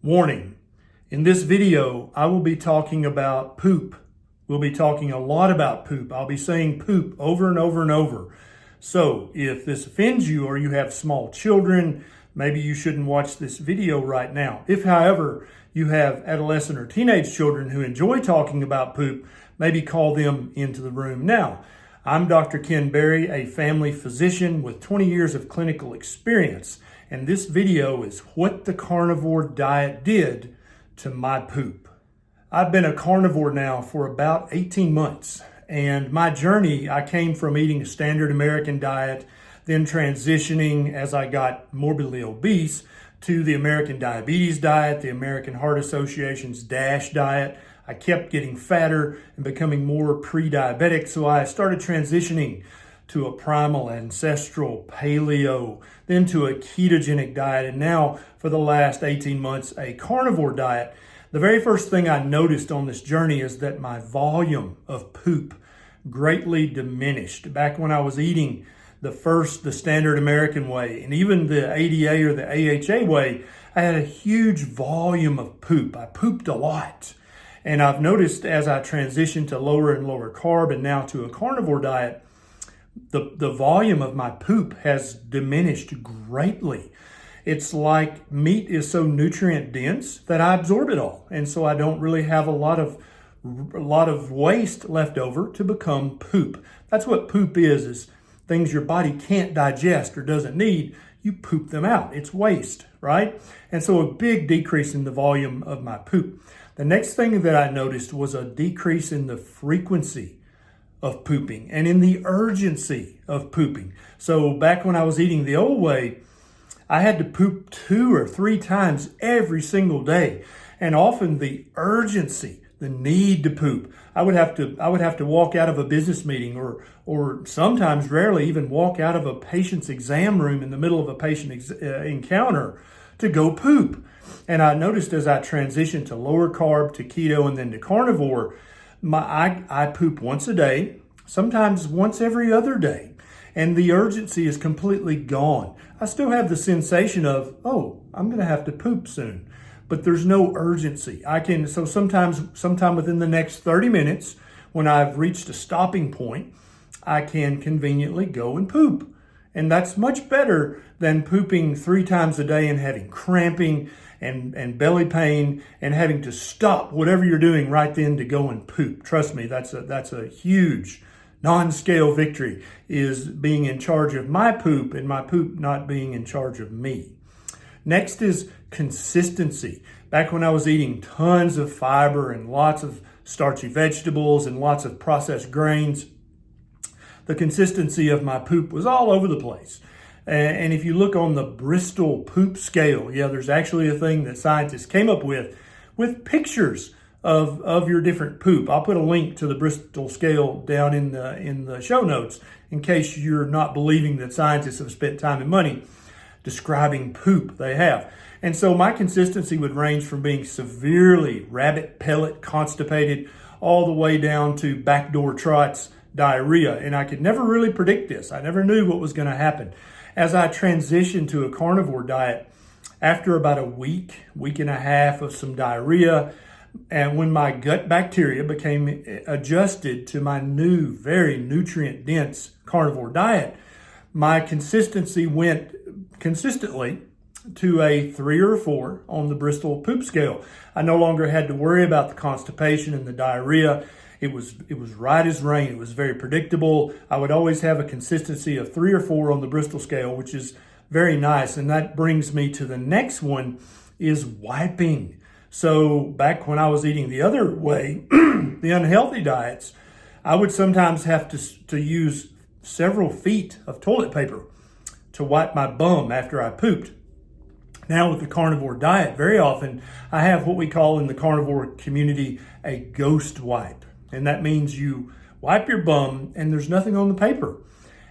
Warning, in this video, I will be talking about poop. We'll be talking a lot about poop. I'll be saying poop over and over and over. So if this offends you or you have small children, maybe you shouldn't watch this video right now. If, however, you have adolescent or teenage children who enjoy talking about poop, maybe call them into the room now. I'm Dr. Ken Berry, a family physician with 20 years of clinical experience. And this video is what the carnivore diet did to my poop. I've been a carnivore now for about 18 months. And my journey, I came from eating a standard American diet, then transitioning as I got morbidly obese to the American Diabetes Diet, the American Heart Association's DASH diet. I kept getting fatter and becoming more pre-diabetic, so I started transitioning to a primal, ancestral, paleo, then to a ketogenic diet, and now for the last 18 months, a carnivore diet. The very first thing I noticed on this journey is that my volume of poop greatly diminished. Back when I was eating the standard American way, and even the ADA or the AHA way, I had a huge volume of poop. I pooped a lot. And I've noticed as I transitioned to lower and lower carb and now to a carnivore diet, the volume of my poop has diminished greatly. It's like meat is so nutrient dense that I absorb it all. And so I don't really have a lot of waste left over to become poop. That's what poop is things your body can't digest or doesn't need. You poop them out. It's waste, right? And so a big decrease in the volume of my poop. The next thing that I noticed was a decrease in the frequency of pooping and in the urgency of pooping. So back when I was eating the old way, I had to poop 2 or 3 times every single day. And often the urgency, the need to poop, I would have to walk out of a business meeting or sometimes rarely even walk out of a patient's exam room in the middle of a patient encounter to go poop. And I noticed as I transitioned to lower carb, to keto, and then to carnivore, I poop once a day, sometimes once every other day. And the urgency is completely gone. I still have the sensation of, oh, I'm going to have to poop soon. But there's no urgency. Sometime within the next 30 minutes, when I've reached a stopping point, I can conveniently go and poop. And that's much better than pooping 3 times a day and having cramping and belly pain and having to stop whatever you're doing right then to go and poop. Trust me, that's a huge non-scale victory, is being in charge of my poop and my poop not being in charge of me. Next is consistency. Back when I was eating tons of fiber and lots of starchy vegetables and lots of processed grains, the consistency of my poop was all over the place. And if you look on the Bristol poop scale, there's actually a thing that scientists came up with pictures of your different poop. I'll put a link to the Bristol scale down in the show notes in case you're not believing that scientists have spent time and money describing poop. They have. And so my consistency would range from being severely rabbit pellet constipated all the way down to backdoor trots, diarrhea. And I could never really predict this. I never knew what was going to happen. As I transitioned to a carnivore diet, after about a week and a half of some diarrhea, and when my gut bacteria became adjusted to my new, very nutrient-dense carnivore diet, my consistency went consistently to a 3 or 4 on the Bristol poop scale. I no longer had to worry about the constipation and the diarrhea. It was right as rain. It was very predictable. I would always have a consistency of 3 or 4 on the Bristol scale, which is very nice. And that brings me to the next one, is wiping. So back when I was eating the other way, the unhealthy diets, I would sometimes have to use several feet of toilet paper to wipe my bum after I pooped. Now with the carnivore diet, very often I have what we call in the carnivore community a ghost wipe. And that means you wipe your bum and there's nothing on the paper.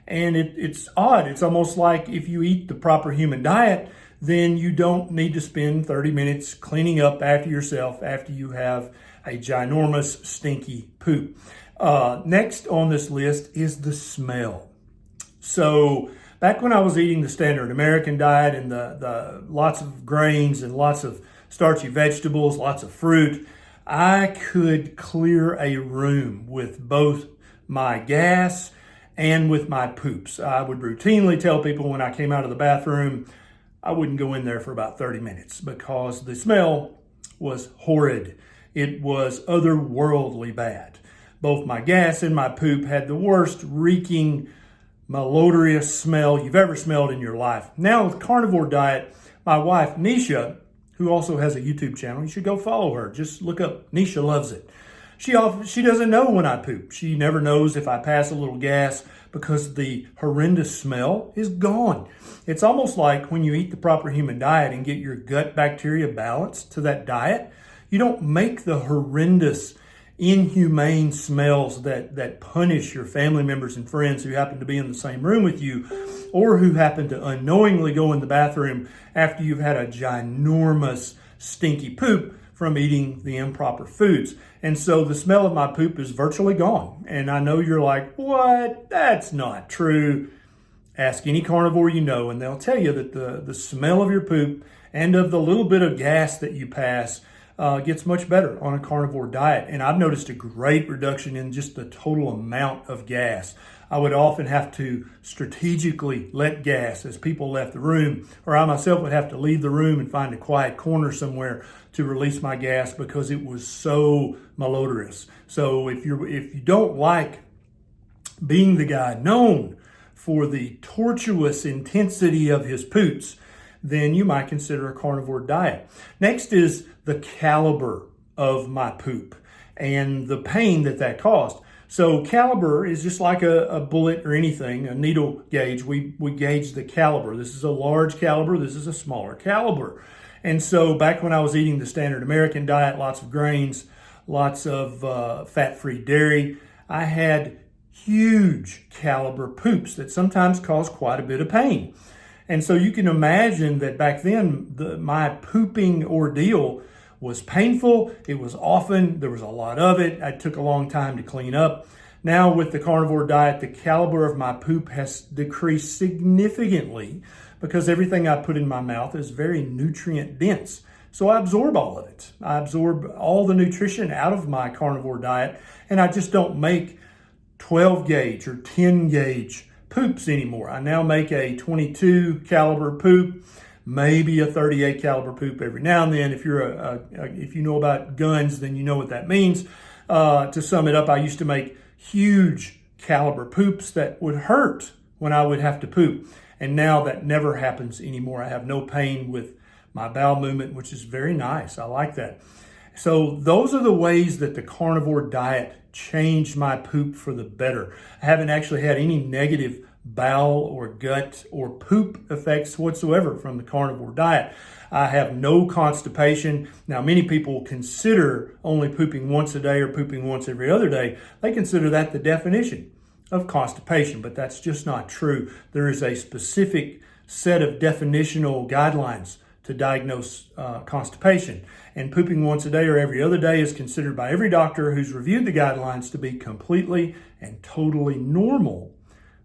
And it's odd. It's almost like if you eat the proper human diet, then you don't need to spend 30 minutes cleaning up after yourself after you have a ginormous stinky poop. Next on this list is the smell. So back when I was eating the standard American diet and the lots of grains and lots of starchy vegetables, lots of fruit, I could clear a room with both my gas and with my poops. I would routinely tell people when I came out of the bathroom, I wouldn't go in there for about 30 minutes because the smell was horrid. It was otherworldly bad. Both my gas and my poop had the worst reeking, malodorous smell you've ever smelled in your life. Now with carnivore diet, my wife, Nisha, who also has a YouTube channel, you should go follow her. Just look up Nisha Loves It. She doesn't know when I poop. She never knows if I pass a little gas because the horrendous smell is gone. It's almost like when you eat the proper human diet and get your gut bacteria balanced to that diet, you don't make the horrendous, inhumane smells that punish your family members and friends who happen to be in the same room with you or who happen to unknowingly go in the bathroom after you've had a ginormous stinky poop from eating the improper foods. And so the smell of my poop is virtually gone. And I know you're like, what? That's not true. Ask any carnivore you know, and they'll tell you that the smell of your poop and of the little bit of gas that you pass gets much better on a carnivore diet. And I've noticed a great reduction in just the total amount of gas. I would often have to strategically let gas as people left the room, or I myself would have to leave the room and find a quiet corner somewhere to release my gas because it was so malodorous. So if you don't like being the guy known for the tortuous intensity of his poops, then you might consider a carnivore diet. Next is the caliber of my poop and the pain that caused. So caliber is just like a bullet or anything, a needle gauge. We gauge the caliber. This is a large caliber. This is a smaller caliber. And so back when I was eating the standard American diet, lots of grains, lots of fat-free dairy, I had huge caliber poops that sometimes caused quite a bit of pain. And so you can imagine that back then, my pooping ordeal was painful. It was often, there was a lot of it. It took a long time to clean up. Now with the carnivore diet, the caliber of my poop has decreased significantly because everything I put in my mouth is very nutrient dense. So I absorb all of it. I absorb all the nutrition out of my carnivore diet, and I just don't make 12 gauge or 10 gauge poops anymore. I now make a 22 caliber poop, maybe a 38 caliber poop every now and then. If if you know about guns, then you know what that means. To sum it up, I used to make huge caliber poops that would hurt when I would have to poop. And now that never happens anymore. I have no pain with my bowel movement, which is very nice. I like that. So those are the ways that the carnivore diet changed my poop for the better. I haven't actually had any negative bowel or gut or poop effects whatsoever from the carnivore diet. I have no constipation. Now, many people consider only pooping once a day or pooping once every other day. They consider that the definition of constipation, but that's just not true. There is a specific set of definitional guidelines to diagnose constipation. And pooping once a day or every other day is considered by every doctor who's reviewed the guidelines to be completely and totally normal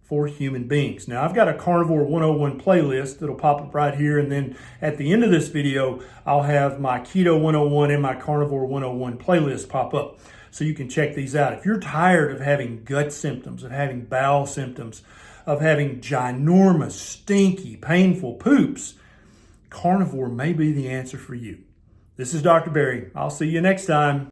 for human beings. Now, I've got a Carnivore 101 playlist that'll pop up right here, and then at the end of this video, I'll have my Keto 101 and my Carnivore 101 playlist pop up. So you can check these out. If you're tired of having gut symptoms, of having bowel symptoms, of having ginormous, stinky, painful poops, carnivore may be the answer for you. This is Dr. Barry. I'll see you next time.